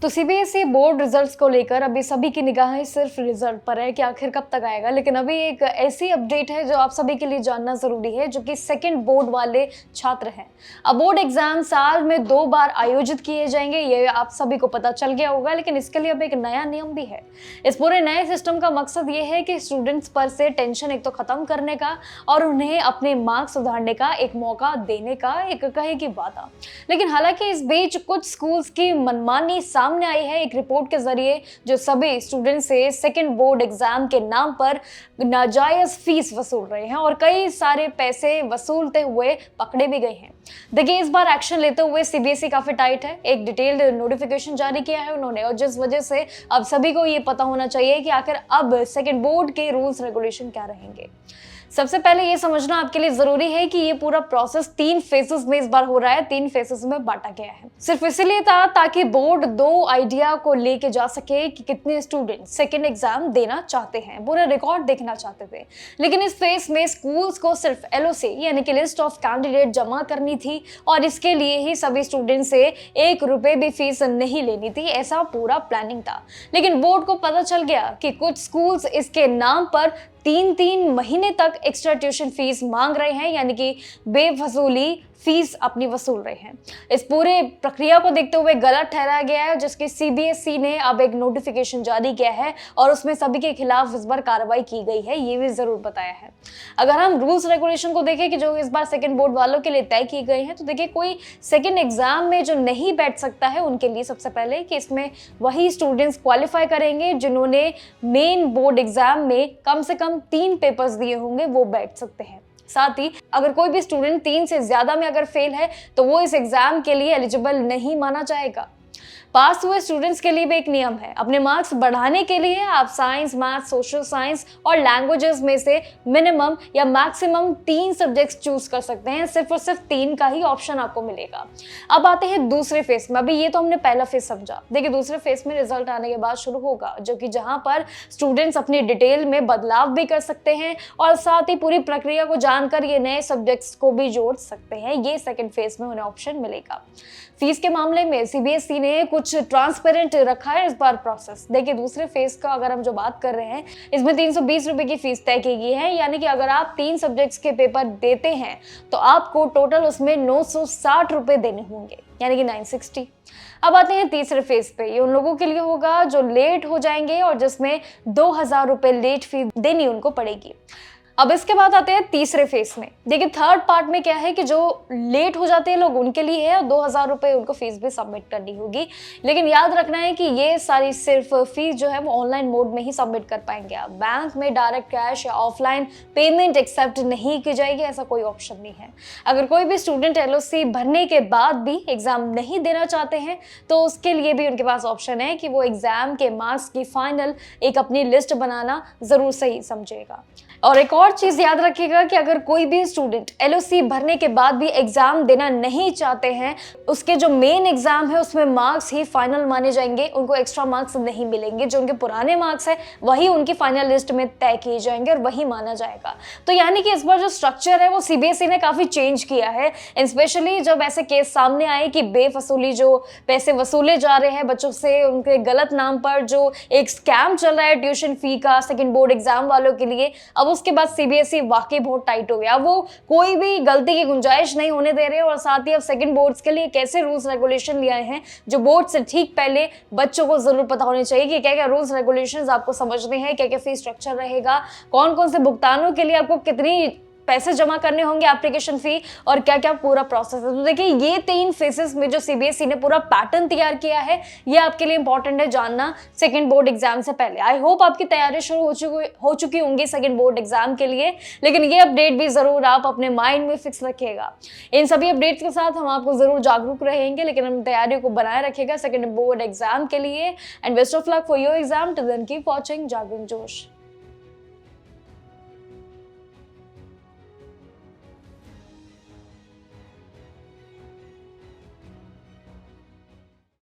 तो CBSE board results को लेकर अभी सभी की निगाहें सिर्फ रिजल्ट पर है कि आखिर कब तक आएगा। लेकिन अभी एक ऐसी अपडेट है जो आप सभी के लिए जानना जरूरी है, जो कि सेकंड बोर्ड वाले छात्र हैं। अब बोर्ड एग्जाम साल में 2 बार आयोजित किए जाएंगे, ये आप सभी को पता चल गया होगा। लेकिन इसके लिए अब एक नया नियम भी है। इस पूरे नए सिस्टम का मकसद ये है कि स्टूडेंट्स पर से टेंशन एक तो खत्म करने का और उन्हें अपने मार्क्स सुधारने का एक मौका देने का एक कहे की वादा। लेकिन हालांकि इस बीच कुछ स्कूल्स की मनमानी सामने आई है एक रिपोर्ट के जरिए, जो सभी स्टूडेंट से सेकंड बोर्ड एग्जाम के नाम पर नाजायज फीस वसूल रहे हैं और कई सारे पैसे वसूलते हुए पकड़े भी गए हैं। देखिए, इस बार एक्शन लेते हुए सीबीएसई काफी टाइट है। एक डिटेल्ड नोटिफिकेशन जारी किया है उन्होंने, और जिस वजह से अब सभी को ये पता होना चाहिए कि आखिर अब सेकंड बोर्ड के रूल्स रेगुलेशन क्या रहेंगे। सबसे पहले ये समझना आपके लिए जरूरी है कि ये पूरा प्रोसेस 3 फेजेस में इस बार हो रहा है, 3 फेजेस में बांटा गया है। सिर्फ इसलिए था ताकि बोर्ड 2 आइडिया को लेके जा सके कि कितने स्टूडेंट सेकेंड एग्जाम देना चाहते हैं, पूरा रिकॉर्ड देखना चाहते थे। लेकिन इस फेज में स्कूल्स को सिर्फ LOC यानी कि लिस्ट ऑफ कैंडिडेट जमा करनी थी, और इसके लिए ही सभी स्टूडेंट से 1 रुपए भी फीस नहीं लेनी थी। ऐसा पूरा प्लानिंग था। लेकिन बोर्ड को पता चल गया कि कुछ स्कूल्स इसके नाम पर 3-3 महीने तक एक्स्ट्रा ट्यूशन फीस मांग रहे हैं, यानी कि बेफजूली फीस अपनी वसूल रहे हैं। इस पूरे प्रक्रिया को देखते हुए गलत ठहराया गया है, जिसकी सीबीएसई ने अब एक नोटिफिकेशन जारी किया है और उसमें सभी के खिलाफ इस बार कार्रवाई की गई है, ये भी जरूर बताया है। अगर हम रूल्स रेगुलेशन को देखें कि जो इस बार सेकंड बोर्ड वालों के लिए तय किए गए हैं, तो देखिए, कोई सेकंड एग्जाम में जो नहीं बैठ सकता है उनके लिए सबसे पहले कि इसमें वही स्टूडेंट्स क्वालिफाई करेंगे जिन्होंने मेन बोर्ड एग्जाम में कम से कम 3 पेपर्स दिए होंगे, वो बैठ सकते हैं। साथ ही अगर कोई भी स्टूडेंट 3 से ज्यादा में अगर फेल है तो वो इस एग्जाम के लिए एलिजिबल नहीं माना जाएगा। पास हुए स्टूडेंट्स के लिए भी एक नियम है। अपने मार्क्स बढ़ाने के लिए आप साइंस, मैथ, सोशल साइंस और लैंग्वेजेस में से मिनिमम या मैक्सिमम 3 सब्जेक्ट्स चूज कर सकते हैं। सिर्फ और सिर्फ 3 का ही ऑप्शन आपको मिलेगा। अब आते हैं दूसरे फेज में। अभी ये तो हमने पहला फेज समझा। देखिए, दूसरे फेज में रिजल्ट आने के बाद शुरू होगा, जो कि जहां पर स्टूडेंट्स अपनी डिटेल में बदलाव भी कर सकते हैं और साथ ही पूरी प्रक्रिया को जानकर ये नए सब्जेक्ट्स को भी जोड़ सकते हैं। ये सेकेंड फेज में उन्हें ऑप्शन मिलेगा। फीस के मामले में सीबीएसई ने कुछ ट्रांसपेरेंट रखा है इस बार प्रोसेस। देखिए, दूसरे फेज का अगर हम जो बात कर रहे हैं, इसमें 320 रुपए की फीस तय की गई है, यानी कि अगर आप 3 सब्जेक्ट्स के पेपर देते हैं तो आपको टोटल उसमें 960 रुपए देने होंगे, यानी कि 960। अब आते हैं तीसरे फेज पे। ये उन लोगों के लिए होगा जो लेट हो जाएंगे और जिसमें 2000 रुपए लेट फीस देनी उनको पड़ेगी। अब इसके बाद आते हैं तीसरे फेज में। देखिए, थर्ड पार्ट में क्या है कि जो लेट हो जाते हैं लोग उनके लिए है, और 2000 रुपए उनको फीस भी सबमिट करनी होगी। लेकिन याद रखना है कि ये सारी सिर्फ फीस जो है वो ऑनलाइन मोड में ही सबमिट कर पाएंगे आप। बैंक में डायरेक्ट कैश या ऑफलाइन पेमेंट एक्सेप्ट नहीं की जाएगी, ऐसा कोई ऑप्शन नहीं है। अगर कोई भी स्टूडेंट LOC भरने के बाद भी एग्जाम नहीं देना चाहते हैं तो उसके लिए भी उनके पास ऑप्शन है कि वो एग्जाम के मार्क्स की फाइनल एक अपनी लिस्ट बनाना जरूर सही समझेगा। और एक और चीज याद रखिएगा कि अगर कोई भी स्टूडेंट LOC भरने के बाद भी एग्जाम देना नहीं चाहते हैं, उसके जो मेन एग्जाम है उसमें मार्क्स ही फाइनल माने जाएंगे, उनको एक्स्ट्रा मार्क्स नहीं मिलेंगे। जो उनके पुराने मार्क्स है वही उनकी फाइनल लिस्ट में तय किए जाएंगे और वही माना जाएगा। तो यानी कि इस बार जो स्ट्रक्चर है वो सीबीएसई ने काफी चेंज किया है, स्पेशली जब ऐसे केस सामने आए कि बेफसूली जो पैसे वसूले जा रहे हैं बच्चों से, उनके गलत नाम पर जो एक स्कैम चल रहा है ट्यूशन फी का सेकेंड बोर्ड एग्जाम वालों के लिए। अब उसके बाद सीबीएसई वाकई बहुत टाइट हो गया। वो कोई भी गलती की गुंजाइश नहीं होने दे रहे, और साथ ही अब सेकंड बोर्ड्स के लिए कैसे रूल्स रेगुलेशन लिए आए हैं जो बोर्ड से ठीक पहले बच्चों को जरूर पता होने चाहिए कि क्या क्या रूल्स रेगुलेशंस आपको समझने हैं, क्या क्या फीस स्ट्रक्चर रहेगा, कौन कौन से भुगतानों के लिए आपको कितनी पैसे जमा करने होंगे एप्लीकेशन फी, और क्या क्या पूरा प्रोसेस है। तो देखिए, ये 3 फेजेस में जो सीबीएसई ने पूरा पैटर्न तैयार किया है, ये आपके लिए इंपॉर्टेंट है जानना सेकंड बोर्ड एग्जाम से पहले। आई होप आपकी तैयारी शुरू हो चुकी होंगी सेकंड बोर्ड एग्जाम के लिए, लेकिन ये अपडेट भी जरूर आप अपने माइंड में फिक्स रखिएगा। इन सभी अपडेट्स के साथ हम आपको जरूर जागरूक रहेंगे, लेकिन हम तैयारी को बनाए रखिएगा सेकंड बोर्ड एग्जाम के लिए। And best of luck for your exam. Till then keep watching Jagruk जोश।